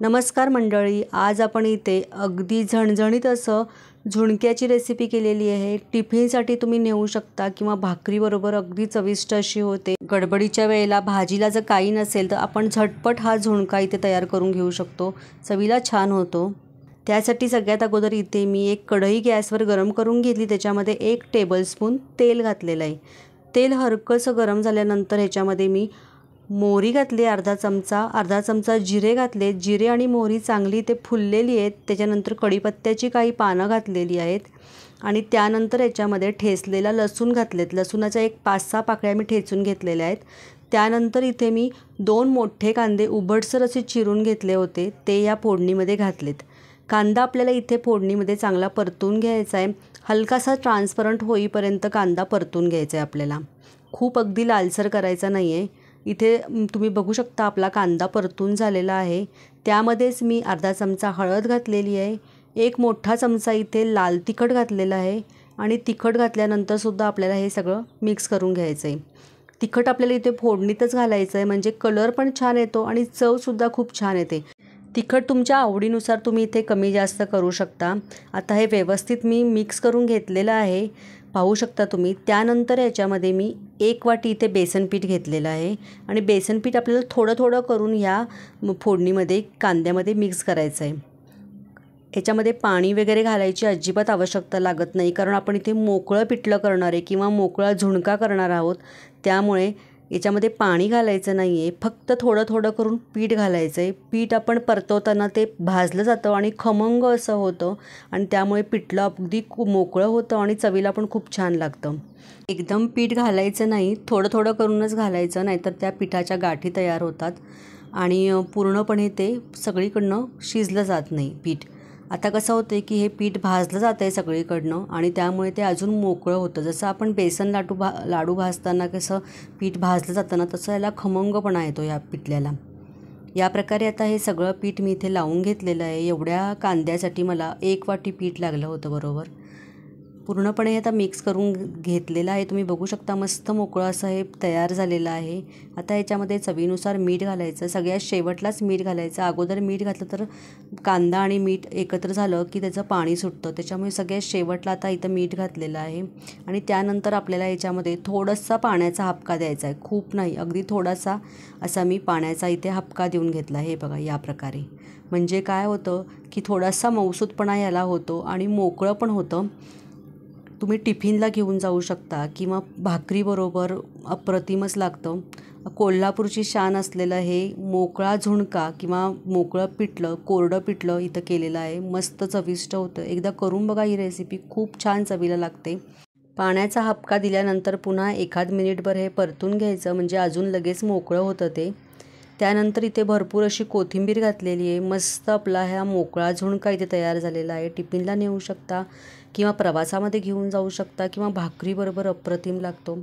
नमस्कार मंडळी, आज आपण इथे अगदी झणझणीत असं झुणक्याची रेसिपी केलेली आहे। टिफिनसाठी तुम्ही नेऊ शकता किंवा भाकरीबरोबर अगदी चविष्ट अशी होते। गडबडीच्या वेळेला भाजीला जर काही नसेल तर आपण झटपट हा झुणका इथे तयार करून घेऊ शकतो। चवीला छान होतो। त्यासाठी सगळ्यात अगोदर इथे मी एक कढई गॅसवर गरम करून घेतली। त्याच्यामध्ये 1 टेबलस्पून तेल घातलेलं आहे। तेल हलकंसं गरम झाल्यानंतर ह्याच्यामध्ये मी मोहरी घातली अर्धा चमचा जिरे घातले। जिरे आणि मोहरी चांगली ते फुललेली आहेत। त्याच्यानंतर कढीपत्त्याची काही पानं घातलेली आहेत आणि त्यानंतर याच्यामध्ये ठेचलेला लसूण घातलेत। लसूणाच्या एक 5-6 पाकळ्या मी ठेचून घेतलेल्या आहेत। त्यानंतर इथे मी 2 मोठे कांदे उभडसर असे चिरून घेतले होते, ते या फोडणीमध्ये घातलेत। कांदा आपल्याला इथे फोडणीमध्ये चांगला परतून घ्यायचा आहे। हलकासा ट्रान्सपरंट होईपर्यंत कांदा परतून घ्यायचा आहे आपल्याला। खूप अगदी लालसर करायचा नाही आहे। इथे तुम्ही बघू शकता आपला कांदा परतून झालेला आहे। त्यामध्येच मी अर्धा चमचा हळद घातलेली आहे। 1 मोठा चमचा इथे लाल तिखट घातलेला आहे आणि तिखट घातल्यानंतर सुद्धा आपल्याला हे सगळं मिक्स करून घ्यायचं आहे। तिखट आपल्याला इथे फोडणीतच घालायचं आहे, म्हणजे कलर पण छान येतो आणि चवसुद्धा खूप छान येते। तिखट तुमच्या आवडीनुसार तुम्ही इथे कमी जास्त करू शकता। आता हे व्यवस्थित मी मिक्स करून घेतलेलं आहे, पाहू शकता तुम्ही। त्यानंतर याच्यामध्ये मी 1 वाटी इथे बेसन पीठ घेतलेलं आहे आणि बेसन पीठ आपल्याला थोडं थोडं करून ह्या फोडणीमध्ये कांद्यामध्ये मिक्स करायचं आहे। याच्यामध्ये पाणी वगैरे घालायची अजिबात आवश्यकता लागत नाही, कारण आपण इथे मोकळं पिठलं करणार आहे किंवा मोकळा झुणका करणार आहोत। त्यामुळे याच्यामध्ये पाणी घालायचं नाही आहे, फक्त थोडं थोडं करून पीठ घालायचं आहे। पीठ आपण परतवताना ते भाजलं जातं आणि खमंग असं होतं आणि त्यामुळे पिठलं अगदी मोकळं होतं आणि चवीला पण खूप छान लागतं। एकदम पीठ घालायचं नाही, थोडं थोडं करूनच घालायचं, नाहीतर त्या पिठाच्या गाठी तयार होतात आणि पूर्णपणे ते सगळीकडनं शिजलं जात नाही पीठ। आता कसं होतं की हे पीठ भाजलं जातं आहे सगळीकडनं आणि त्यामुळे ते अजून मोकळं होतं। जसं आपण बेसन लाडू भाजताना कसं पीठ भाजलं जातं ना, तसं याला खमंगपणा येतो या पिठल्याला। या प्रकारे आता हे सगळं पीठ मी इथे लावून घेतलेलं आहे। एवढ्या कांद्यासाठी मला 1 वाटी पीठ लागलं होतं बरोबर। पूर्णपणे आता मिक्स करून घेतलेलं आहे। तुम्ही बघू शकता मस्त मोकळं असं हे तयार झालेलं आहे। आता याच्यामध्ये चवीनुसार मीठ घालायचं, सगळ्यात शेवटलाच मीठ घालायचं। अगोदर मीठ घातलं तर कांदा आणि मीठ एकत्र झालं की त्याचं पाणी सुटतं, त्याच्यामुळे सगळ्यात शेवटला आता इथं मीठ घातलेलं आहे आणि त्यानंतर आपल्याला याच्यामध्ये थोडासा पाण्याचा हापका द्यायचा आहे, खूप नाही, अगदी थोडासा असा मी पाण्याचा इथे हापका देऊन घेतला। हे बघा या प्रकारे, म्हणजे काय होतं की थोडासा मऊसूतपणा याला होतो आणि मोकळं पण होतं। तुम्ही टिफिनला घेऊन जाऊ शकता किंवा भाकरीबरोबर अप्रतिमच लागतं। कोल्हापूरची शान असलेलं हे मोकळा झुणका किंवा मोकळं पिठलं, कोरडं पिठलं इथं केलेलं आहे। मस्त चविष्ट होतं, एकदा करून बघा ही रेसिपी, खूप छान चवीला लागते। पाण्याचा हापका दिल्यानंतर पुन्हा एखाद मिनिटभर हे परतून घ्यायचं, म्हणजे अजून लगेच मोकळं होतं ते। त्यानंतर इथे भरपूर अशी कोथिंबीर घातलेली आहे। मस्त आपला हा मोकळा झुणका इथे तयार झालेला आहे। टिफिनला नेऊ शकता किंवा प्रवासामध्ये घेऊन जाऊ शकता किंवा भाकरीबरोबर अप्रतिम लागतो।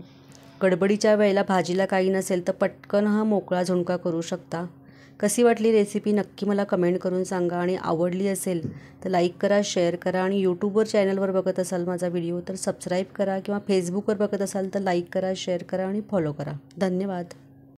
गडबडीच्या वेळेला भाजीला काही नसेल तर पटकन हा मोकळा झुणका करू शकता। कशी वाटली रेसिपी नक्की मला कमेंट करून सांगा आणि आवडली असेल तर लाईक करा, शेअर करा आणि यूट्यूबवर चॅनलवर बघत असाल माझा व्हिडिओ तर सबस्क्राईब करा किंवा फेसबुकवर बघत असाल तर लाईक करा, शेअर करा आणि फॉलो करा। धन्यवाद।